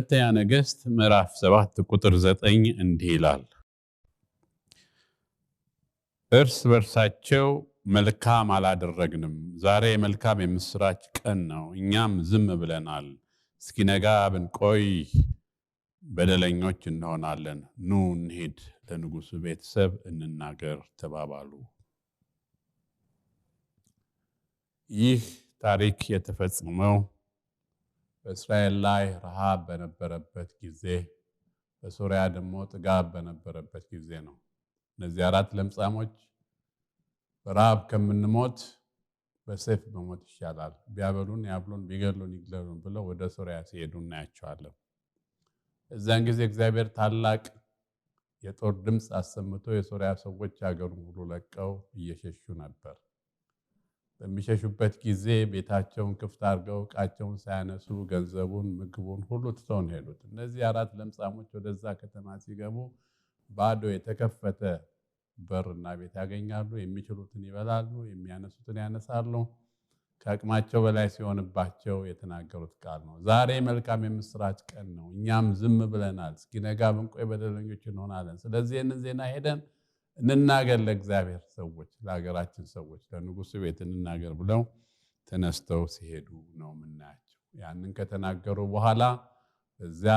ሁለተኛ ነገሥት ምዕራፍ 7 ቁጥር 9 እንዲህ ይላል። እርስ በርሳቸው መልካም አላደረግንም፣ ዛሬ መልካም የምስራች ቀን ነው፣ እኛም ዝም ብለናል፣ እስኪነጋ ብንቆይ በደለኞች እንሆናለን፣ ኑ እንሂድ፣ ለንጉሱ ቤተሰብ እንናገር ተባባሉ። ይህ ታሪክ የተፈጸመው በእስራኤል ላይ ረሃብ በነበረበት ጊዜ፣ በሶሪያ ደግሞ ጥጋብ በነበረበት ጊዜ ነው። እነዚህ አራት ለምጻሞች በረሃብ ከምንሞት በሰይፍ መሞት ይሻላል፣ ቢያበሉን ያብሉን ቢገሉን ይግደሉን ብለው ወደ ሶሪያ ሲሄዱ እናያቸዋለን። እዛን ጊዜ እግዚአብሔር ታላቅ የጦር ድምፅ አሰምቶ የሶሪያ ሰዎች ሀገሩን ሁሉ ለቀው እየሸሹ ነበር። በሚሸሹበት ጊዜ ቤታቸውን ክፍት አድርገው ዕቃቸውን ሳያነሱ ገንዘቡን ምግቡን ሁሉ ትተው ሄዱት። እነዚህ አራት ለምጻሞች ወደዛ ከተማ ሲገቡ ባዶ የተከፈተ በርና ቤት ያገኛሉ። የሚችሉትን ይበላሉ፣ የሚያነሱትን ያነሳሉ። ከአቅማቸው በላይ ሲሆንባቸው የተናገሩት ቃል ነው። ዛሬ መልካም የምስራች ቀን ነው፣ እኛም ዝም ብለናል፣ እስኪነጋ ብንቆይ በደለኞች እንሆናለን። ስለዚህ ይህንን ዜና ሄደን እንናገር ለእግዚአብሔር ሰዎች፣ ለሀገራችን ሰዎች፣ ለንጉሱ ቤት እንናገር ብለው ተነስተው ሲሄዱ ነው የምናያቸው። ያንን ከተናገሩ በኋላ በዚያ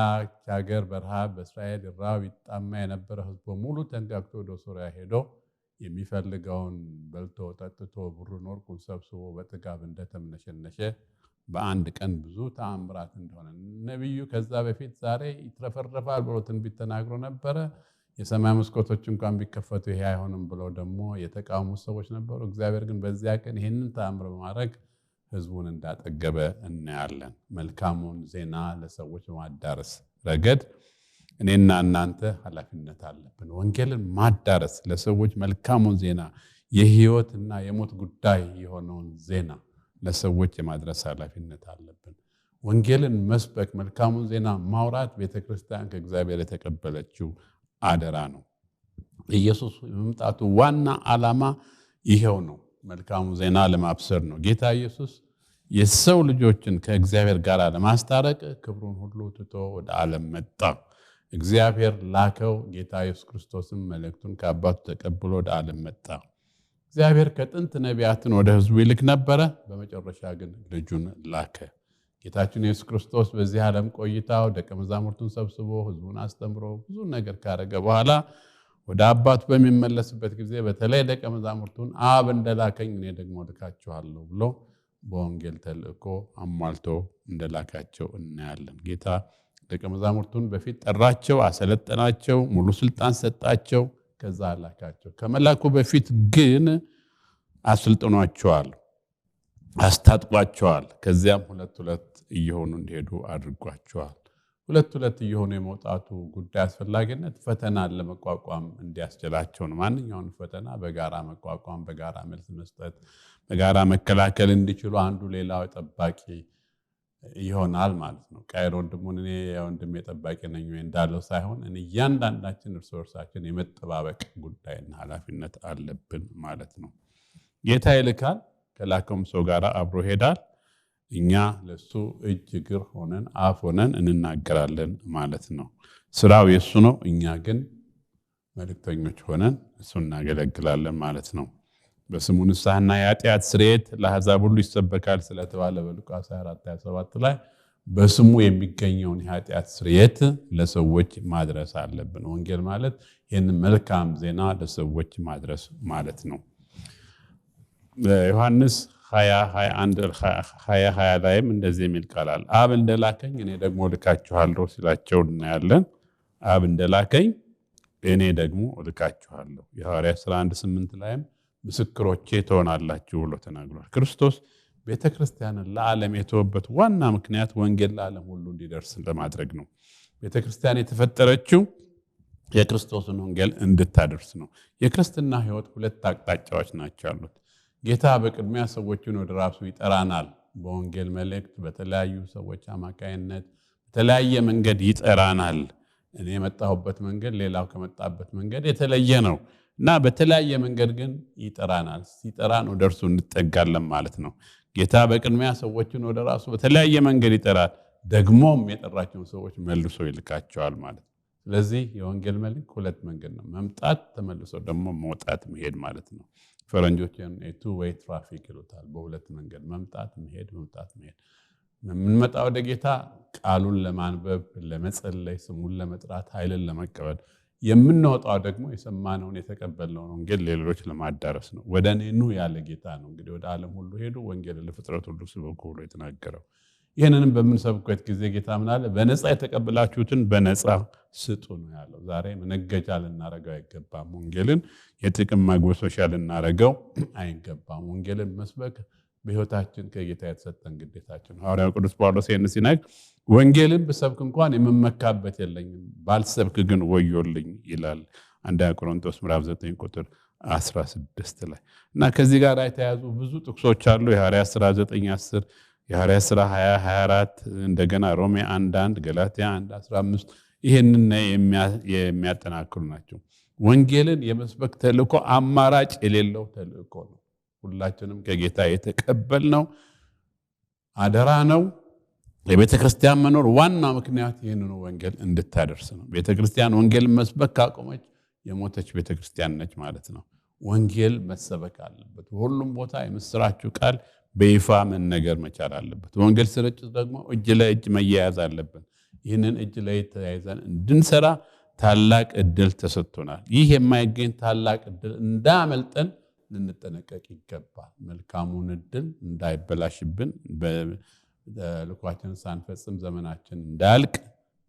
ሀገር በረሃብ በእስራኤል ራብ ይጣማ የነበረ ህዝብ ሙሉ ተንጋግቶ ወደ ሶሪያ ሄዶ የሚፈልገውን በልቶ ጠጥቶ ብሩን ወርቁን ሰብስቦ በጥጋብ እንደተመነሸነሸ በአንድ ቀን ብዙ ተአምራት እንደሆነ ነብዩ ከዛ በፊት ዛሬ ይትረፈረፋል ብሎ ትንቢት ተናግሮ ነበረ። የሰማይ መስኮቶች እንኳን ቢከፈቱ ይሄ አይሆንም ብለው ደግሞ የተቃወሙ ሰዎች ነበሩ። እግዚአብሔር ግን በዚያ ቀን ይሄንን ተአምር በማድረግ ህዝቡን እንዳጠገበ እናያለን። መልካሙን ዜና ለሰዎች በማዳረስ ረገድ እኔና እናንተ ኃላፊነት አለብን። ወንጌልን ማዳረስ፣ ለሰዎች መልካሙን ዜና፣ የህይወትና የሞት ጉዳይ የሆነውን ዜና ለሰዎች የማድረስ ኃላፊነት አለብን። ወንጌልን መስበክ፣ መልካሙን ዜና ማውራት ቤተክርስቲያን ከእግዚአብሔር የተቀበለችው አደራ ነው። ኢየሱስ መምጣቱ ዋና ዓላማ ይሄው ነው። መልካሙ ዜና ለማብሰር ነው። ጌታ ኢየሱስ የሰው ልጆችን ከእግዚአብሔር ጋር ለማስታረቅ ክብሩን ሁሉ ትቶ ወደ ዓለም መጣ። እግዚአብሔር ላከው። ጌታ ኢየሱስ ክርስቶስም መልእክቱን ከአባቱ ተቀብሎ ወደ ዓለም መጣ። እግዚአብሔር ከጥንት ነቢያትን ወደ ህዝቡ ይልክ ነበረ። በመጨረሻ ግን ልጁን ላከ። ጌታችን ኢየሱስ ክርስቶስ በዚህ ዓለም ቆይታው ደቀ መዛሙርቱን ሰብስቦ ህዝቡን አስተምሮ ብዙ ነገር ካደረገ በኋላ ወደ አባቱ በሚመለስበት ጊዜ በተለይ ደቀ መዛሙርቱን አብ እንደላከኝ እኔ ደግሞ ልካችኋለሁ ብሎ በወንጌል ተልእኮ አሟልቶ እንደላካቸው እናያለን። ጌታ ደቀ መዛሙርቱን በፊት ጠራቸው፣ አሰለጠናቸው፣ ሙሉ ስልጣን ሰጣቸው፣ ከዛ ላካቸው። ከመላኩ በፊት ግን አሰልጥኗቸዋል፣ አስታጥቋቸዋል። ከዚያም ሁለት ሁለት እየሆኑ እንዲሄዱ አድርጓቸዋል። ሁለት ሁለት እየሆኑ የመውጣቱ ጉዳይ አስፈላጊነት ፈተናን ለመቋቋም እንዲያስችላቸው ነው። ማንኛውን ፈተና በጋራ መቋቋም፣ በጋራ መልስ መስጠት፣ በጋራ መከላከል እንዲችሉ አንዱ ሌላው ጠባቂ ይሆናል ማለት ነው። ቃየል ወንድሙን እኔ ወንድሜ ጠባቂ ነኝ እንዳለው ሳይሆን እያንዳንዳችን እርስ በርሳችን የመጠባበቅ ጉዳይና ኃላፊነት አለብን ማለት ነው። ጌታ ይልካል፣ ከላከውም ሰው ጋር አብሮ ሄዳል። እኛ ለሱ እጅ እግር ሆነን አፍ ሆነን እንናገራለን ማለት ነው። ስራው የሱ ነው። እኛ ግን መልእክተኞች ሆነን እሱን እናገለግላለን ማለት ነው። በስሙ ንስሐና የኃጢአት ስርየት ለአሕዛብ ሁሉ ይሰበካል ስለተባለ በሉቃስ 24:27 ላይ በስሙ የሚገኘውን የኃጢአት ስርየት ለሰዎች ማድረስ አለብን። ወንጌል ማለት ይህን መልካም ዜና ለሰዎች ማድረስ ማለት ነው። ዮሐንስ 20:21 ላይም እንደዚህ የሚል ቃል አለ። አብ እንደላከኝ እኔ ደግሞ ልካችኋለሁ ሲላቸው እናያለን። አብ እንደላከኝ እኔ ደግሞ ልካችኋለሁ። የሐዋርያት ሥራ 1:8 ላይም ምስክሮቼ ትሆናላችሁ ብሎ ተናግሯል። ክርስቶስ ቤተክርስቲያንን ለዓለም የተወበት ዋና ምክንያት ወንጌል ለዓለም ሁሉ እንዲደርስ ለማድረግ ነው። ቤተክርስቲያን የተፈጠረችው የክርስቶስን ወንጌል እንድታደርስ ነው። የክርስትና ሕይወት ሁለት አቅጣጫዎች ናቸው ያሉት። ጌታ በቅድሚያ ሰዎችን ወደ ራሱ ይጠራናል። በወንጌል መልእክት በተለያዩ ሰዎች አማካይነት በተለያየ መንገድ ይጠራናል። እኔ የመጣሁበት መንገድ ሌላው ከመጣበት መንገድ የተለየ ነው እና በተለያየ መንገድ ግን ይጠራናል። ሲጠራን ወደ እርሱ እንጠጋለን ማለት ነው። ጌታ በቅድሚያ ሰዎችን ወደ ራሱ በተለያየ መንገድ ይጠራል። ደግሞም የጠራቸውን ሰዎች መልሶ ይልካቸዋል ማለት ነው። ስለዚህ የወንጌል መልእክት ሁለት መንገድ ነው፣ መምጣት ተመልሶ ደግሞ መውጣት መሄድ ማለት ነው። ፈረንጆች two way traffic ይሉታል። በሁለት መንገድ መምጣት መሄድ የምንመጣው ወደ ጌታ ቃሉን ለማንበብ ለመጸለይ ስሙን ለመጥራት ኃይልን ለመቀበል፣ የምንወጣው ደግሞ የሰማነውን የተቀበልነውን ወንጌል ለሌሎች ለማዳረስ ነው። ወደ እኔ ኑ ያለ ጌታ ነው እንግዲህ ወደ ዓለም ሁሉ ሄዱ ወንጌል ለፍጥረት ሁሉ ስበኩ ብሎ የተናገረው። ይህንንም በምንሰብክበት ጊዜ ጌታ ምን አለ? በነፃ የተቀበላችሁትን በነፃ ስጡ ነው ያለው። ዛሬ መነገጃ ልናረገው አይገባም። ወንጌልን የጥቅም ማግበስበሻ ልናረገው አይገባም። ወንጌልን መስበክ በሕይወታችን ከጌታ የተሰጠን ግዴታችን። ሐዋርያው ቅዱስ ጳውሎስ ይህን ሲናገር ወንጌልን ብሰብክ እንኳን የምመካበት የለኝም፣ ባልሰብክ ግን ወዮልኝ ይላል። አንደኛ ቆሮንቶስ ምዕራፍ 9 ቁጥር 16 ላይ እና ከዚህ ጋር የተያዙ ብዙ ጥቅሶች አሉ። የሐዋርያት ሥራ 9:10፣ የሐዋርያት ሥራ 20:24፣ እንደገና ሮሜ 1:1፣ ገላትያ 1:15 ይህንን የሚያጠናክሩ ናቸው። ወንጌልን የመስበክ ተልእኮ አማራጭ የሌለው ተልእኮ ነው። ሁላችንም ከጌታ የተቀበልነው አደራ ነው። የቤተክርስቲያን መኖር ዋና ምክንያት ይህንን ወንጌል እንድታደርስ ነው። ቤተክርስቲያን ወንጌል መስበክ ካቆመች የሞተች ቤተክርስቲያን ነች ማለት ነው። ወንጌል መሰበክ አለበት። ሁሉም ቦታ የምስራችሁ ቃል በይፋ መነገር መቻል አለበት። ወንጌል ስርጭት ደግሞ እጅ ለእጅ መያያዝ አለበት። ይህንን እጅ ለእጅ ተያይዘን እንድንሰራ ታላቅ እድል ተሰጥቶናል። ይህ የማይገኝ ታላቅ እድል እንዳያመልጠን ልንጠነቀቅ ይገባል። መልካሙን እድል እንዳይበላሽብን በልኳችንን ሳንፈጽም ዘመናችን እንዳያልቅ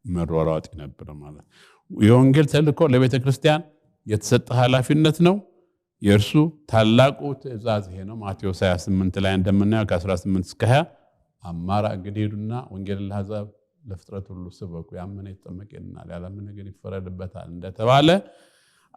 መሯሯጥ ነበር ማለት። የወንጌል ተልእኮ ለቤተ ክርስቲያን የተሰጠ ኃላፊነት ነው። የእርሱ ታላቁ ትእዛዝ ይሄ ነው። ማቴዎስ 28 ላይ እንደምናየው ከ18 እስከ 20 አማራ እንግዲህ ሄዱና ወንጌልን ለአሕዛብ ለፍጥረት ሁሉ ስበኩ፣ ያመነ ይጠመቅ ይድናል፣ ያላመነ ግን ይፈረድበታል እንደተባለ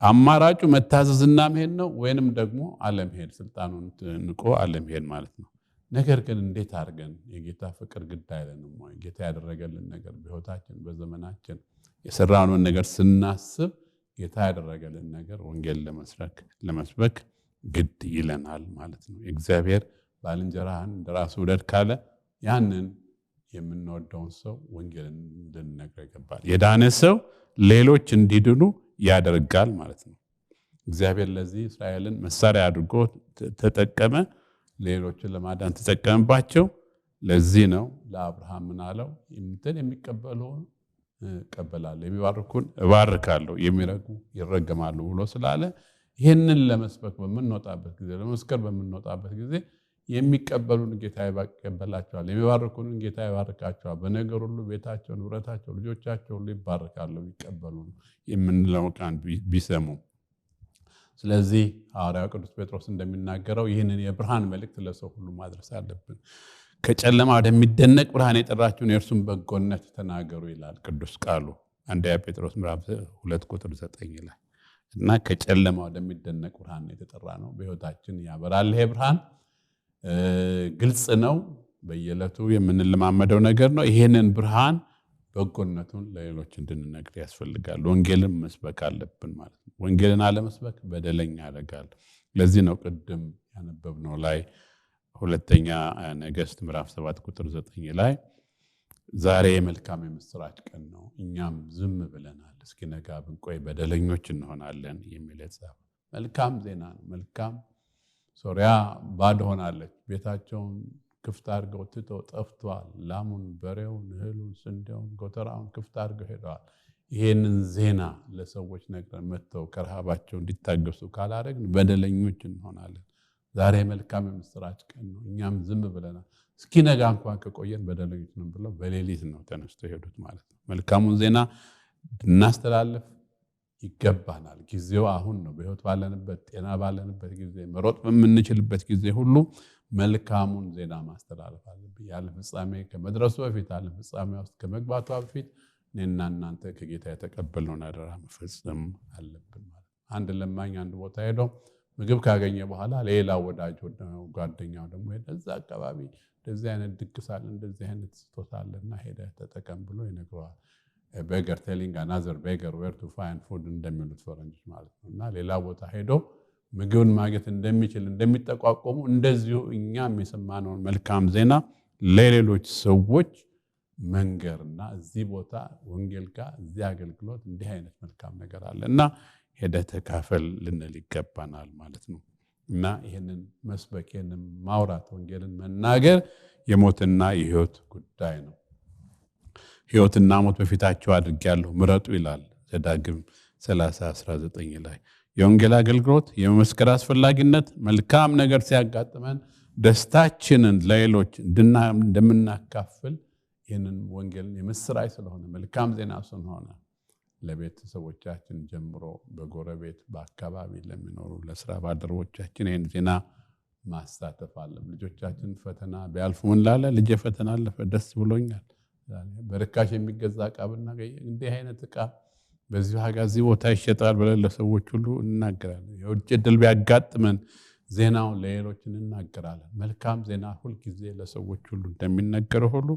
አማራጩ መታዘዝና መሄድ ነው፣ ወይንም ደግሞ አለመሄድ፣ ስልጣኑን ንቆ አለመሄድ ማለት ነው። ነገር ግን እንዴት አድርገን የጌታ ፍቅር ግድ አይለንም ወይ? ጌታ ያደረገልን ነገር በሕይወታችን በዘመናችን የሰራነውን ነገር ስናስብ ጌታ ያደረገልን ነገር ወንጌል ለመስበክ ግድ ይለናል ማለት ነው። እግዚአብሔር ባልንጀራህን እንደራስ ውደድ ካለ ያንን የምንወደውን ሰው ወንጌልን እንድንነግር ይገባል። የዳነ ሰው ሌሎች እንዲድኑ ያደርጋል ማለት ነው። እግዚአብሔር ለዚህ እስራኤልን መሳሪያ አድርጎ ተጠቀመ፣ ሌሎችን ለማዳን ተጠቀመባቸው። ለዚህ ነው ለአብርሃም ምን አለው? የሚቀበለውን እቀበላለሁ፣ የሚባርኩን እባርካለሁ፣ የሚረግሙ ይረገማሉ ብሎ ስላለ ይህንን ለመስበክ በምንወጣበት ጊዜ ለመስከር በምንወጣበት ጊዜ የሚቀበሉን ጌታ ይቀበላቸዋል፣ የሚባርኩን ጌታ ይባርካቸዋል። በነገር ሁሉ ቤታቸው፣ ንብረታቸው፣ ልጆቻቸው ሁሉ ይባርካሉ ይቀበሉ የምንለው ቃል ቢሰሙ። ስለዚህ ሐዋርያው ቅዱስ ጴጥሮስ እንደሚናገረው ይህንን የብርሃን መልእክት ለሰው ሁሉ ማድረስ አለብን። ከጨለማ ወደሚደነቅ ብርሃን የጠራችሁን የእርሱን በጎነት ተናገሩ ይላል ቅዱስ ቃሉ አንደኛ ጴጥሮስ ምዕራፍ 2 ቁጥር 9 ላይ እና ከጨለማ ወደሚደነቅ ብርሃን የተጠራ ነው። በሕይወታችን ያበራል። ይሄ ብርሃን ግልጽ ነው። በየዕለቱ የምንለማመደው ነገር ነው። ይሄንን ብርሃን በጎነቱን ለሌሎች እንድንነግር ያስፈልጋል። ወንጌልን መስበክ አለብን ማለት ነው። ወንጌልን አለመስበክ በደለኛ ያደርጋል። ለዚህ ነው ቅድም ያነበብነው ላይ ሁለተኛ ነገሥት ምዕራፍ 7 ቁጥር 9 ላይ ዛሬ የመልካም የምስራች ቀን ነው፣ እኛም ዝም ብለናል፣ እስኪነጋ ብንቆይ በደለኞች እንሆናለን የሚል የተጻፈ መልካም ዜና ነው። መልካም ሶሪያ ባዶ ሆናለች። ቤታቸውን ክፍት አድርገው ትተው ጠፍተዋል። ላሙን፣ በሬውን፣ እህሉን፣ ስንዴውን፣ ጎተራውን ክፍት አድርገው ሄደዋል። ይሄንን ዜና ለሰዎች ነግረን መጥተው ከረሃባቸው እንዲታገሱ ካላደረግን በደለኞች እንሆናለን። ዛሬ መልካም የምስራች ቀን ነው፣ እኛም ዝም ብለናል፣ እስኪነጋ እንኳን ከቆየን በደለኞች ነን ብለው በሌሊት ነው ተነስተው ሄዱት ማለት ነው። መልካሙን ዜና እናስተላልፍ ይገባናል። ጊዜው አሁን ነው። በሕይወት ባለንበት፣ ጤና ባለንበት ጊዜ፣ መሮጥ በምንችልበት ጊዜ ሁሉ መልካሙን ዜና ማስተላለፍ አለብን። ያለ ፍጻሜ ከመድረሱ በፊት፣ ያለ ፍጻሜ ውስጥ ከመግባቱ በፊት እኔና እናንተ ከጌታ የተቀበልነውን አደራ መፈጸም አለብን ማለት ነው። አንድ ለማኝ አንድ ቦታ ሄዶ ምግብ ካገኘ በኋላ ሌላ ወዳጅ ጓደኛው ደግሞ ሄደ፣ እዛ አካባቢ እንደዚህ አይነት ድግስ አለ፣ እንደዚህ አይነት ስጦታ አለና ሄደ ተጠቀም ብሎ ይነግረዋል። beggar telling another beggar where to find food እንደሚሉት ፈረንጆች ማለት ነው። እና ሌላ ቦታ ሄዶ ምግብን ማግኘት እንደሚችል እንደሚጠቋቆሙ እንደዚሁ እኛም የሰማነውን መልካም ዜና ለሌሎች ሰዎች መንገርና እዚህ ቦታ ወንጌል ጋር እዚህ አገልግሎት እንዲህ አይነት መልካም ነገር አለና ሄደህ ተካፈል ልንል ይገባናል ማለት ነው። እና ይሄንን መስበክ ይሄንን ማውራት ወንጌልን መናገር የሞትና የሕይወት ጉዳይ ነው። ሕይወትና ሞት በፊታችሁ አድርጌያለሁ ምረጡ ይላል ዘዳግም 30:19 ላይ። የወንጌል አገልግሎት የመመስከር አስፈላጊነት መልካም ነገር ሲያጋጥመን ደስታችንን ለሌሎች እንደምናካፍል ይህንን ወንጌልን የምስራች ስለሆነ መልካም ዜና ስለሆነ ለቤተሰቦቻችን ጀምሮ በጎረቤት በአካባቢ ለሚኖሩ ለስራ ባልደረቦቻችን ይህን ዜና ማሳተፍ አለን። ልጆቻችን ፈተና ቢያልፉ ምን ላለ ልጄ ፈተና አለፈ ደስ ብሎኛል። በርካሽ የሚገዛ ዕቃ ብናገኝ እንዲህ አይነት ዕቃ በዚህ ዋጋ እዚህ ቦታ ይሸጣል ብለን ለሰዎች ሁሉ እንናገራለን። የውጭ ዕድል ቢያጋጥመን ዜናውን ለሌሎች እንናገራለን። መልካም ዜና ሁል ጊዜ ለሰዎች ሁሉ እንደሚነገረው ሁሉ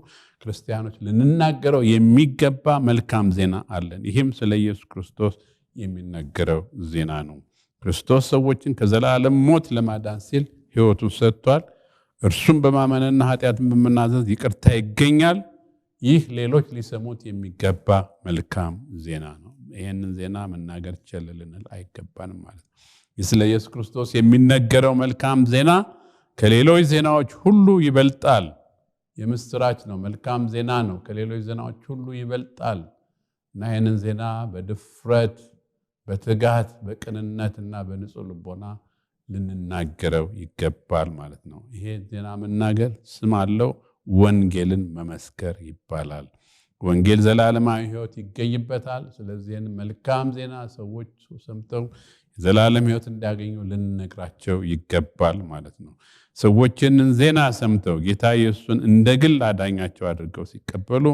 ክርስቲያኖች ልንናገረው የሚገባ መልካም ዜና አለን። ይህም ስለ ኢየሱስ ክርስቶስ የሚነገረው ዜና ነው። ክርስቶስ ሰዎችን ከዘላለም ሞት ለማዳን ሲል ሕይወቱን ሰጥቷል። እርሱም በማመንና ኃጢአትን በመናዘዝ ይቅርታ ይገኛል። ይህ ሌሎች ሊሰሙት የሚገባ መልካም ዜና ነው። ይህንን ዜና መናገር ቸልልንል አይገባንም ማለት ነው። ስለ ኢየሱስ ክርስቶስ የሚነገረው መልካም ዜና ከሌሎች ዜናዎች ሁሉ ይበልጣል። የምስራች ነው፣ መልካም ዜና ነው፣ ከሌሎች ዜናዎች ሁሉ ይበልጣል። እና ይህንን ዜና በድፍረት በትጋት በቅንነትና በንጹህ ልቦና ልንናገረው ይገባል ማለት ነው። ይሄ ዜና መናገር ስም አለው። ወንጌልን መመስከር ይባላል። ወንጌል ዘላለማዊ ሕይወት ይገኝበታል። ስለዚህ መልካም ዜና ሰዎች ሰምተው ዘላለም ሕይወት እንዲያገኙ ልንነግራቸው ይገባል ማለት ነው። ሰዎችን ዜና ሰምተው ጌታ ኢየሱስን እንደግል አዳኛቸው አድርገው ሲቀበሉ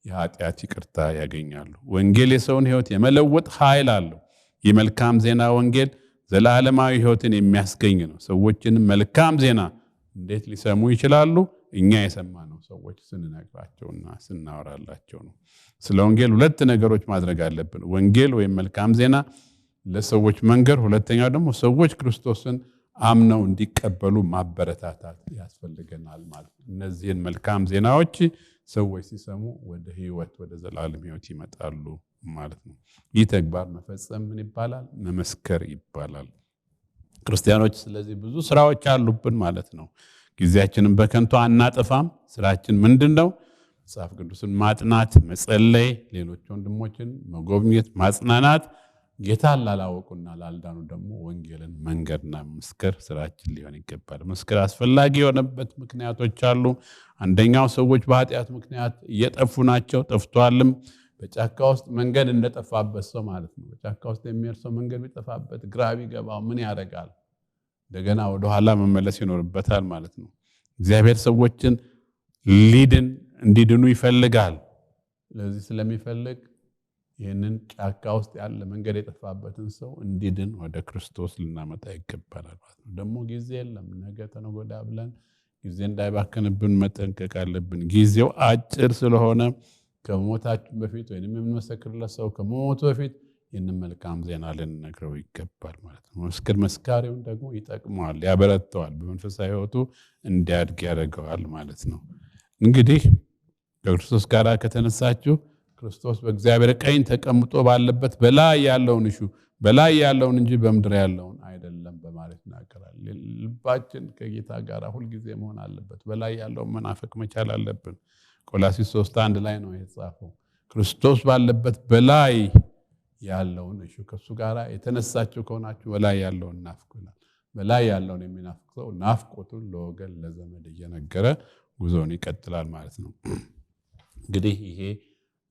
የኃጢአት ይቅርታ ያገኛሉ። ወንጌል የሰውን ሕይወት የመለወጥ ኃይል አለው። የመልካም ዜና ወንጌል ዘላለማዊ ሕይወትን የሚያስገኝ ነው። ሰዎችን መልካም ዜና እንዴት ሊሰሙ ይችላሉ? እኛ የሰማነው ሰዎች ስንነግራቸውና ስናወራላቸው ነው። ስለ ወንጌል ሁለት ነገሮች ማድረግ አለብን። ወንጌል ወይም መልካም ዜና ለሰዎች መንገር፣ ሁለተኛው ደግሞ ሰዎች ክርስቶስን አምነው እንዲቀበሉ ማበረታታት ያስፈልገናል ማለት ነው። እነዚህን መልካም ዜናዎች ሰዎች ሲሰሙ ወደ ሕይወት ወደ ዘላለም ሕይወት ይመጣሉ ማለት ነው። ይህ ተግባር መፈጸም ምን ይባላል? መመስከር ይባላል። ክርስቲያኖች ስለዚህ ብዙ ስራዎች አሉብን ማለት ነው። ጊዜያችንን በከንቱ አናጠፋም። ስራችን ምንድነው? መጽሐፍ ቅዱስን ማጥናት፣ መጸለይ፣ ሌሎች ወንድሞችን መጎብኘት፣ ማጽናናት፣ ጌታን ላላወቁና ላልዳኑ ደግሞ ወንጌልን መንገርና መስከር ስራችን ሊሆን ይገባል። መስከር አስፈላጊ የሆነበት ምክንያቶች አሉ። አንደኛው ሰዎች በኃጢአት ምክንያት እየጠፉ ናቸው፣ ጠፍቷልም። በጫካ ውስጥ መንገድ እንደጠፋበት ሰው ማለት ነው። በጫካ ውስጥ የሚሄድ ሰው መንገድ ቢጠፋበት ግራ ቢገባው ምን ያደርጋል? እንደገና ወደ ኋላ መመለስ ይኖርበታል ማለት ነው። እግዚአብሔር ሰዎችን እንዲድኑ ይፈልጋል። ስለዚህ ስለሚፈልግ ይህንን ጫካ ውስጥ ያለ መንገድ የጠፋበትን ሰው እንዲድን ወደ ክርስቶስ ልናመጣ ይገባናል ማለት ነው። ደግሞ ጊዜ የለም፣ ነገ ተነገ ወዲያ ብለን ጊዜ እንዳይባከንብን መጠንቀቅ አለብን። ጊዜው አጭር ስለሆነ ከሞታችን በፊት ወይንም የምንመሰክርለት ሰው ከሞቱ በፊት ይህንን መልካም ዜና ልንነግረው ይገባል ማለት ነው። መስካሪውን ደግሞ ይጠቅመዋል፣ ያበረተዋል፣ በመንፈሳዊ ሕይወቱ እንዲያድግ ያደርገዋል ማለት ነው። እንግዲህ ከክርስቶስ ጋር ከተነሳችሁ ክርስቶስ በእግዚአብሔር ቀኝ ተቀምጦ ባለበት በላይ ያለውን እሹ፣ በላይ ያለውን እንጂ በምድር ያለውን አይደለም በማለት ይናገራል። ልባችን ከጌታ ጋር ሁልጊዜ መሆን አለበት። በላይ ያለውን መናፈቅ መቻል አለብን። ቆላስይስ 3:1 ላይ ነው የተጻፈው። ክርስቶስ ባለበት በላይ ያለውን እሹ፣ ከሱ ጋር የተነሳችሁ ከሆናችሁ በላይ ያለውን ናፍቁናል። በላይ ያለውን የሚናፍቅ ሰው ናፍቆቱን ለወገን ለዘመድ እየነገረ ጉዞውን ይቀጥላል ማለት ነው። እንግዲህ ይሄ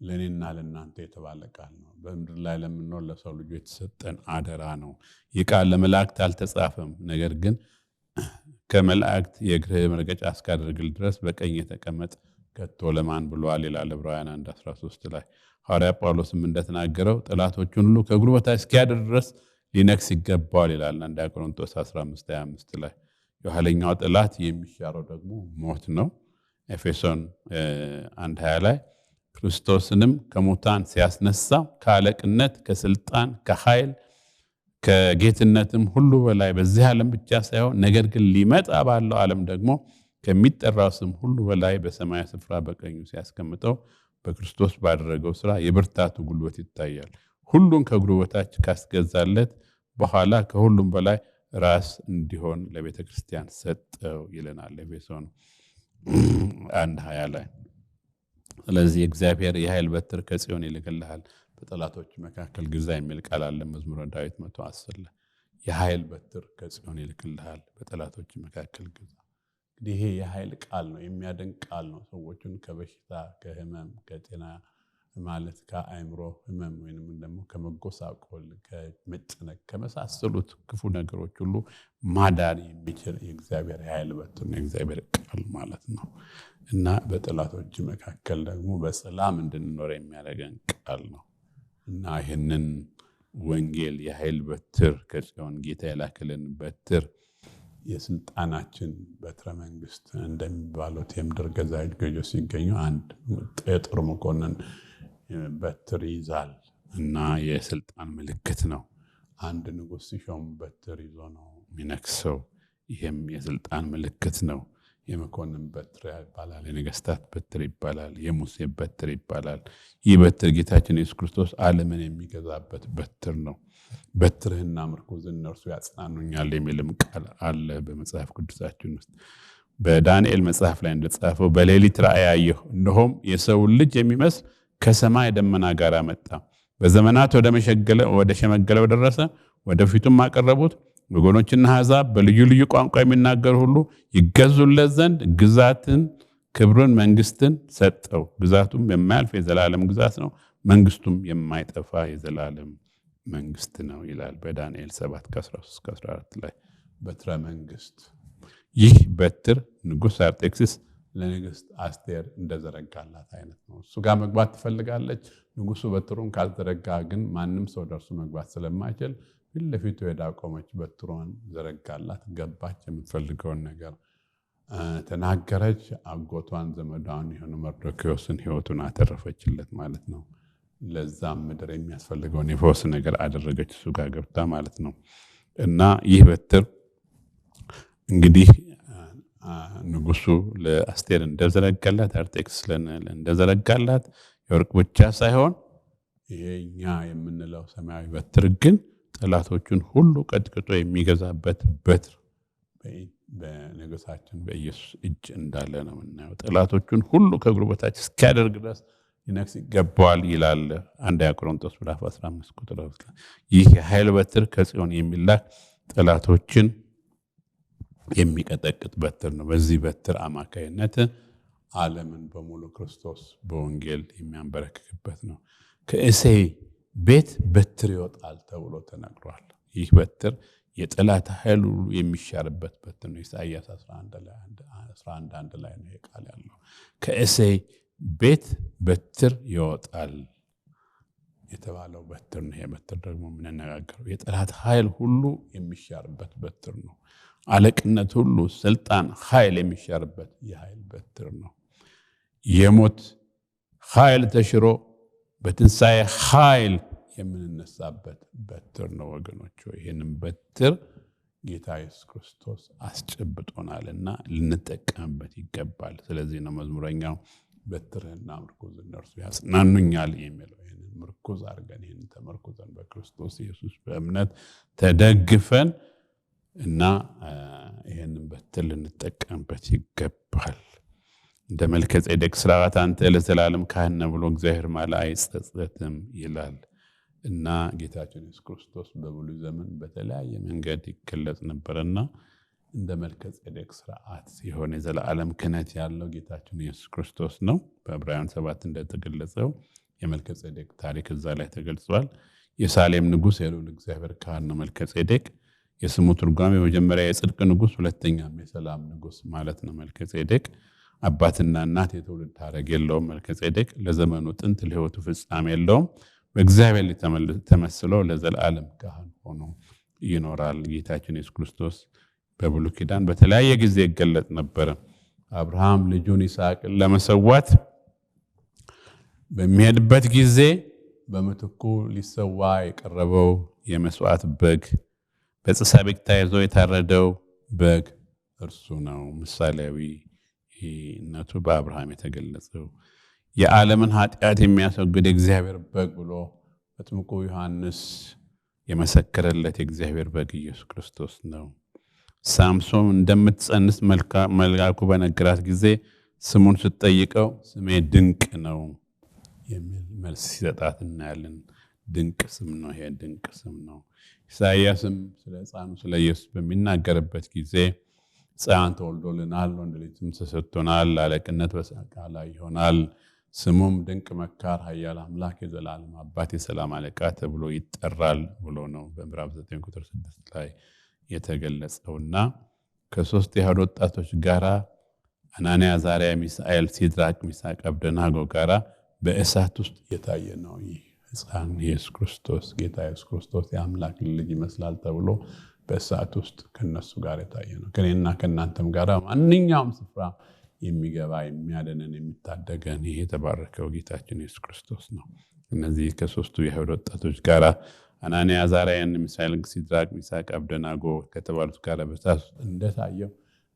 ለኔና ለናንተ የተባለ ቃል ነው። በምድር ላይ ለምንኖር ለሰው ልጅ የተሰጠን አደራ ነው። ይህ ቃል ለመላእክት አልተጻፈም። ነገር ግን ከመላእክት የእግርህ መርገጫ እስካደርግል ድረስ በቀኝ የተቀመጥ ከቶ ለማን ብሏል ይላል ዕብራውያን 1:13 ላይ። ሐዋርያ ጳውሎስም እንደተናገረው ጠላቶቹን ሁሉ ከእግሩ በታች እስኪያደርግ ድረስ ሊነግስ ይገባዋል ይላል አንደኛ ቆሮንቶስ 15:25 ላይ። የኋለኛው ጠላት የሚሻረው ደግሞ ሞት ነው። ኤፌሶን 1:20 ላይ ክርስቶስንም ከሙታን ሲያስነሳ ከአለቅነት ከስልጣን ከኃይል ከጌትነትም ሁሉ በላይ በዚህ ዓለም ብቻ ሳይሆን ነገር ግን ሊመጣ ባለው ዓለም ደግሞ ከሚጠራው ስም ሁሉ በላይ በሰማይ ስፍራ በቀኙ ሲያስቀምጠው በክርስቶስ ባደረገው ሥራ የብርታቱ ጉልበት ይታያል። ሁሉን ከእግሩ በታች ካስገዛለት በኋላ ከሁሉም በላይ ራስ እንዲሆን ለቤተ ክርስቲያን ሰጠው ይለናል ኤፌሶን 1:20 ላይ። ስለዚህ እግዚአብሔር የኃይል በትር ከጽዮን ይልክልሃል በጠላቶች መካከል ግዛ የሚል ቃል አለ መዝሙረ ዳዊት 110 ላይ። የኃይል በትር ከጽዮን ይልክልሃል በጠላቶች መካከል ግዛ። እንግዲህ ይሄ የኃይል ቃል ነው፣ የሚያድን ቃል ነው። ሰዎችን ከበሽታ ከህመም ከጤና ማለት ከአእምሮ ህመም ወይንም ደግሞ ከመጎሳቆል ከመጨነቅ ከመሳሰሉት ክፉ ነገሮች ሁሉ ማዳን የሚችል የእግዚአብሔር ኃይል በትር ነው፣ የእግዚአብሔር ቃል ማለት ነው። እና በጠላቶች መካከል ደግሞ በሰላም እንድንኖር የሚያደርገን ቃል ነው። እና ይህንን ወንጌል የኃይል በትር ከጽዮን ጌታ የላከልን በትር የስልጣናችን በትረ መንግስት እንደሚባሉት የምድር ገዦች ሲገኙ አንድ የጦር መኮንን በትር ይዛል እና የስልጣን ምልክት ነው። አንድ ንጉስ ሲሾም በትር ይዞ ነው የሚነክሰው። ይህም የስልጣን ምልክት ነው። የመኮንን በትር ይባላል፣ የነገስታት በትር ይባላል፣ የሙሴ በትር ይባላል። ይህ በትር ጌታችን ኢየሱስ ክርስቶስ ዓለምን የሚገዛበት በትር ነው። በትርህና ምርኩዝ እነርሱ ያጽናኑኛል የሚልም ቃል አለ በመጽሐፍ ቅዱሳችን ውስጥ። በዳንኤል መጽሐፍ ላይ እንደተጻፈው በሌሊት ራእይ አየሁ፣ እነሆም የሰው ልጅ የሚመስል ከሰማይ ደመና ጋር መጣ፣ በዘመናት ወደ ሸመገለው ደረሰ፣ ወደፊቱም አቀረቡት። ወገኖችና አሕዛብ በልዩ ልዩ ቋንቋ የሚናገሩ ሁሉ ይገዙለት ዘንድ ግዛትን፣ ክብርን፣ መንግስትን ሰጠው። ግዛቱም የማያልፍ የዘላለም ግዛት ነው፣ መንግስቱም የማይጠፋ የዘላለም መንግስት ነው ይላል በዳንኤል 7:13-14 ላይ። በትረ መንግስት ይህ በትር ንጉስ አርጤክስስ ለንግስት አስቴር እንደዘረጋላት አይነት ነው። እሱ ጋር መግባት ትፈልጋለች። ንጉሱ በትሩን ካልዘረጋ ግን ማንም ሰው ደርሱ መግባት ስለማይችል ፊት ለፊቱ ሄዳ ቆመች፣ በትሩን ዘረጋላት፣ ገባች፣ የምትፈልገውን ነገር ተናገረች። አጎቷን ዘመዷን የሆነ መርዶክዮስን ህይወቱን አተረፈችለት ማለት ነው። ለዛም ምድር የሚያስፈልገውን የፈውስ ነገር አደረገች እሱ ጋር ገብታ ማለት ነው። እና ይህ በትር እንግዲህ ንጉሱ ለአስቴር እንደዘረጋላት አርጤክስስ እንደዘረጋላት የወርቅ ብቻ ሳይሆን ይሄኛ የምንለው ሰማያዊ በትር ግን ጠላቶቹን ሁሉ ቀጥቅጦ የሚገዛበት በትር በንጉሳችን በኢየሱስ እጅ እንዳለ ነው የምናየው። ጠላቶቹን ሁሉ ከእግሩ በታች እስኪያደርግ ድረስ ይነክስ ይገባዋል ይላል 1 ቆሮንቶስ 15:2። ይህ የኃይል በትር ከጽዮን የሚላክ ጠላቶችን የሚቀጠቅጥ በትር ነው። በዚህ በትር አማካይነት ዓለምን በሙሉ ክርስቶስ በወንጌል የሚያንበረክክበት ነው። ከእሴይ ቤት በትር ይወጣል ተብሎ ተነግሯል። ይህ በትር የጠላት ኃይል ሁሉ የሚሻርበት በትር ነው። ኢሳይያስ 11:1 ላይ ነው ቃል ያለው። ከእሴይ ቤት በትር ይወጣል የተባለው በትር ነው። ይሄ በትር ደግሞ የምንነጋገረው የጠላት ኃይል ሁሉ የሚሻርበት በትር ነው። አለቅነት ሁሉ፣ ስልጣን፣ ኃይል የሚሻርበት የኃይል በትር ነው። የሞት ኃይል ተሽሮ በትንሣኤ ኃይል የምንነሳበት በትር ነው ወገኖች። ይህንን በትር ጌታ ኢየሱስ ክርስቶስ አስጨብጦናልና ልንጠቀምበት ይገባል። ስለዚህ ነው መዝሙረኛው በትርህና ምርኩዝ እነርሱ ያጽናኑኛል የሚለው። ይህንን ምርኩዝ አድርገን ይህንን ተመርኩዘን በክርስቶስ ኢየሱስ በእምነት ተደግፈን እና ይህንን በትር ልንጠቀምበት ይገባል። እንደ መልከጼዴቅ ሥርዓት አንተ ለዘላለም ካህን ነህ ብሎ እግዚአብሔር ማለ አይጸጸትም ይላል። እና ጌታችን ኢየሱስ ክርስቶስ በብሉይ ዘመን በተለያየ መንገድ ይገለጽ ነበርና እንደ መልከጼዴቅ ሥርዓት የሆነ የዘላለም ክህነት ያለው ጌታችን ኢየሱስ ክርስቶስ ነው። በዕብራውያን 7 እንደተገለጸው የመልከጼዴቅ ታሪክ እዛ ላይ ተገልጿል። የሳሌም ንጉስ የልዑል እግዚአብሔር ካህን ነው መልከጼዴቅ። የስሙ ትርጓሜ መጀመሪያ የጽድቅ ንጉስ፣ ሁለተኛም የሰላም ንጉስ ማለት ነው። መልከጼዴቅ አባትና እናት የትውልድ ሐረግ የለውም። መልከጼዴቅ ለዘመኑ ጥንት ለሕይወቱ ፍጻሜ የለውም። በእግዚአብሔር ተመስሎ ለዘላለም ካህን ሆኖ ይኖራል። ጌታችን ኢየሱስ ክርስቶስ በብሉይ ኪዳን በተለያየ ጊዜ ይገለጽ ነበር። አብርሃም ልጁን ይስሐቅን ለመሰዋት በሚሄድበት ጊዜ በምትኩ ሊሰዋ የቀረበው የመስዋዕት በግ በጽሳቤቅ ተይዞ የታረደው በግ እርሱ ነው። ምሳሌያዊ ይህነቱ በአብርሃም የተገለጸው የዓለምን ኃጢአት የሚያስወግድ እግዚአብሔር በግ ብሎ መጥምቁ ዮሐንስ የመሰከረለት የእግዚአብሔር በግ ኢየሱስ ክርስቶስ ነው። ሳምሶን እንደምትጸንስ መልአኩ በነገራት ጊዜ ስሙን ስትጠይቀው ስሜ ድንቅ ነው የሚል መልስ ሲሰጣት እናያለን። ድንቅ ስም ነው፣ ይሄ ድንቅ ስም ነው። ኢሳይያስም ስለ ሕፃኑ ስለ ኢየሱስ በሚናገርበት ጊዜ ሕፃን ተወልዶልናል፣ ወንድ ልጅም ተሰጥቶናል፣ አለቅነት በሰው ላይ ይሆናል፣ ስሙም ድንቅ መካር፣ ኃያል አምላክ፣ የዘላለም አባት፣ የሰላም አለቃ ተብሎ ይጠራል ብሎ ነው በምዕራፍ 9 ቁጥር 6 ላይ የተገለጸውና ከሶስት የአይሁድ ወጣቶች ጋራ አናንያ፣ አዛርያ፣ ሚሳኤል፣ ሲድራቅ፣ ሚሳቅ፣ አብደናጎ ጋራ በእሳት ውስጥ የታየ ነው። ይህ ሕፃን ኢየሱስ ክርስቶስ ጌታ ኢየሱስ ክርስቶስ የአምላክ ልጅ ይመስላል ተብሎ በእሳት ውስጥ ከነሱ ጋር የታየ ነው። ከኔና ከናንተም ጋር ማንኛውም ስፍራ የሚገባ የሚያድነን የሚታደገን ይሄ የተባረከው ጌታችን ኢየሱስ ክርስቶስ ነው። እነዚህ ከሶስቱ የአይሁድ ወጣቶች ጋራ አናንያ፣ አዛርያ፣ ሚሳኤል፣ ሲድራቅ፣ ሚሳቅ፣ አብደናጎ ከተባሉት ጋር በእሳት ውስጥ እንደታየው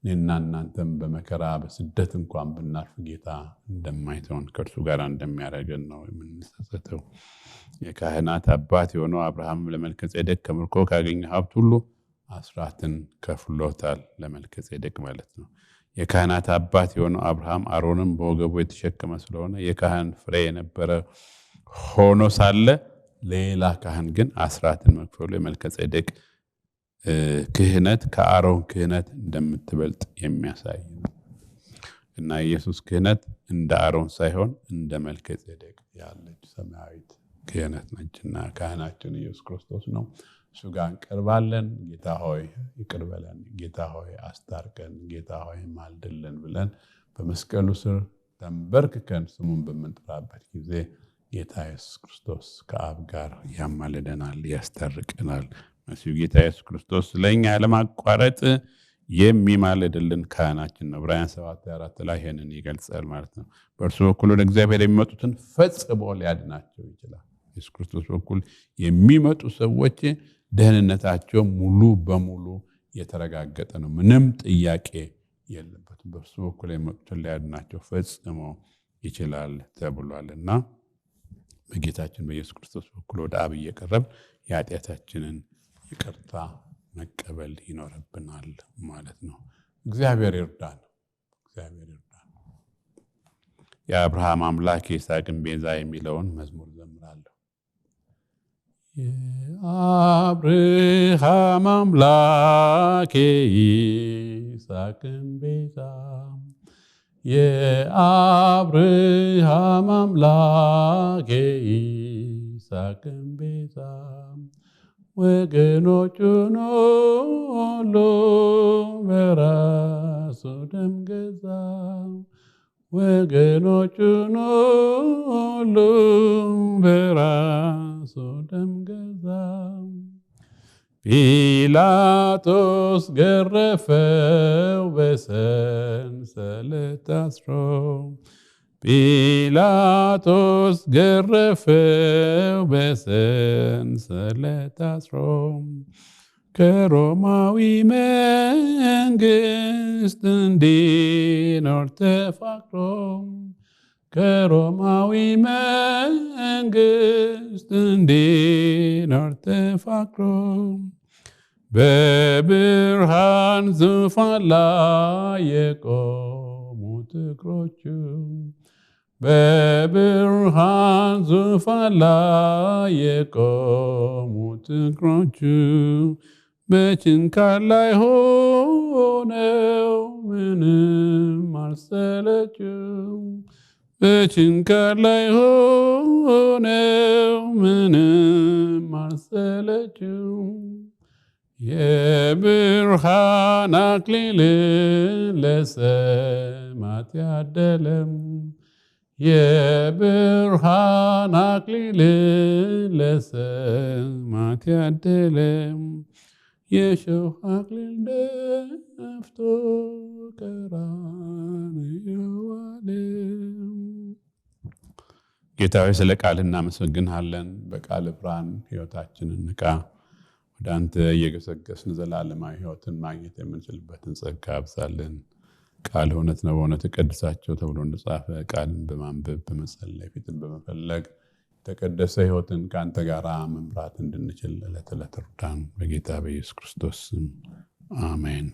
እኔና እናንተም በመከራ በስደት እንኳን ብናልፍ ጌታ እንደማይተውን ከእርሱ ጋር እንደሚያደርገን ነው የምንጸጸተው። የካህናት አባት የሆነው አብርሃም ለመልከጼዴቅ ከምርኮ ካገኘው ሀብት ሁሉ አስራትን ከፍሎታል። ለመልከጼዴቅ ማለት ነው። የካህናት አባት የሆነው አብርሃም አሮንም በወገቡ የተሸከመ ስለሆነ የካህን ፍሬ የነበረ ሆኖ ሳለ ሌላ ካህን ግን አስራትን መክፈሉ የመልከጼዴቅ ክህነት ከአሮን ክህነት እንደምትበልጥ የሚያሳይ ነው እና ኢየሱስ ክህነት እንደ አሮን ሳይሆን እንደ መልከጼዴቅ ያለች ሰማያዊት ክህነት ነችና ካህናችን ኢየሱስ ክርስቶስ ነው። እሱ ጋር እንቀርባለን። ጌታ ሆይ ይቅር በለን፣ ጌታ ሆይ አስታርቀን፣ ጌታ ሆይ ማልድልን ብለን በመስቀሉ ስር ተንበርክከን ስሙን በምንጠራበት ጊዜ ጌታ ኢየሱስ ክርስቶስ ከአብ ጋር ያማልደናል፣ ያስታርቀናል። መሲሁ ጌታ ኢየሱስ ክርስቶስ ለኛ ለማቋረጥ የሚማልድልን ካህናችን ነው። ዕብራውያን 7:4 ላይ ይሄንን ይገልጻል ማለት ነው። በእርሱ በኩል ወደ እግዚአብሔር የሚመጡትን ፈጽሞ ሊያድናቸው ይችላል። ኢየሱስ ክርስቶስ በኩል የሚመጡ ሰዎች ደህንነታቸው ሙሉ በሙሉ የተረጋገጠ ነው። ምንም ጥያቄ የለበትም። በእርሱ በኩል የሚመጡትን ሊያድናቸው ፈጽሞ ይችላል ተብሏልና በጌታችን በኢየሱስ ክርስቶስ በኩል ወደ አብ እየቀረብ የኃጢአታችንን ይቅርታ መቀበል ይኖርብናል ማለት ነው። እግዚአብሔር ይርዳን። እግዚአብሔር ይርዳን። የአብርሃም አምላክ የይስሐቅን ቤዛ የሚለውን መዝሙር ዘምራለሁ። የአብርሃም አምላክ የይስሐቅን ቤዛ፣ የአብርሃም አምላክ የይስሐቅን ቤዛ ወገኖቹን ሁሉ በራሱ ደም ገዛ፣ ወገኖቹን ሁሉ በራሱ ደም ገዛ። ጲላጦስ ገረፈው በሰንሰለት አስሮ፣ ጲላጦስ ገረፈው በሰንሰለት አስሮ፣ ከሮማዊ መንግስት እንዲኖር ተፋቅሮ፣ ከሮማዊ መንግስት እንዲኖር ተፋቅሮ፣ በብርሃን ዙፋን ላይ የቆሙት እግሮቹ፣ በብርሃን ዙፋን ላይ የቆሙት እግሮቹ፣ በችንካር ላይ ሆነው ምንም አልሰለችው፣ በችንካር ላይ ሆነው ምንም አልሰለችው። የብርሃን አክሊልን ለሰማዕት ያደለም፣ የብርሃን አክሊልን ለሰማዕት ያደለም፣ የሾህ አክሊል ደፍቶ ቀራንዮ ዋለ። ጌታ ሆይ ስለ ቃል እናመሰግንሃለን። በቃል ብርሃን ሕይወታችንን ንቃ። ወደ አንተ እየገሰገስን ዘላለማዊ ሕይወትን ማግኘት የምንችልበትን ጸጋ አብዛልን። ቃል እውነት ነው በእውነት ቀድሳቸው ተብሎ እንደጻፈ ቃልን በማንበብ በመጸለይ ፊትን በመፈለግ የተቀደሰ ሕይወትን ከአንተ ጋር መምራት እንድንችል ዕለት ዕለት እርዳን። በጌታ በኢየሱስ ክርስቶስ ስም አሜን።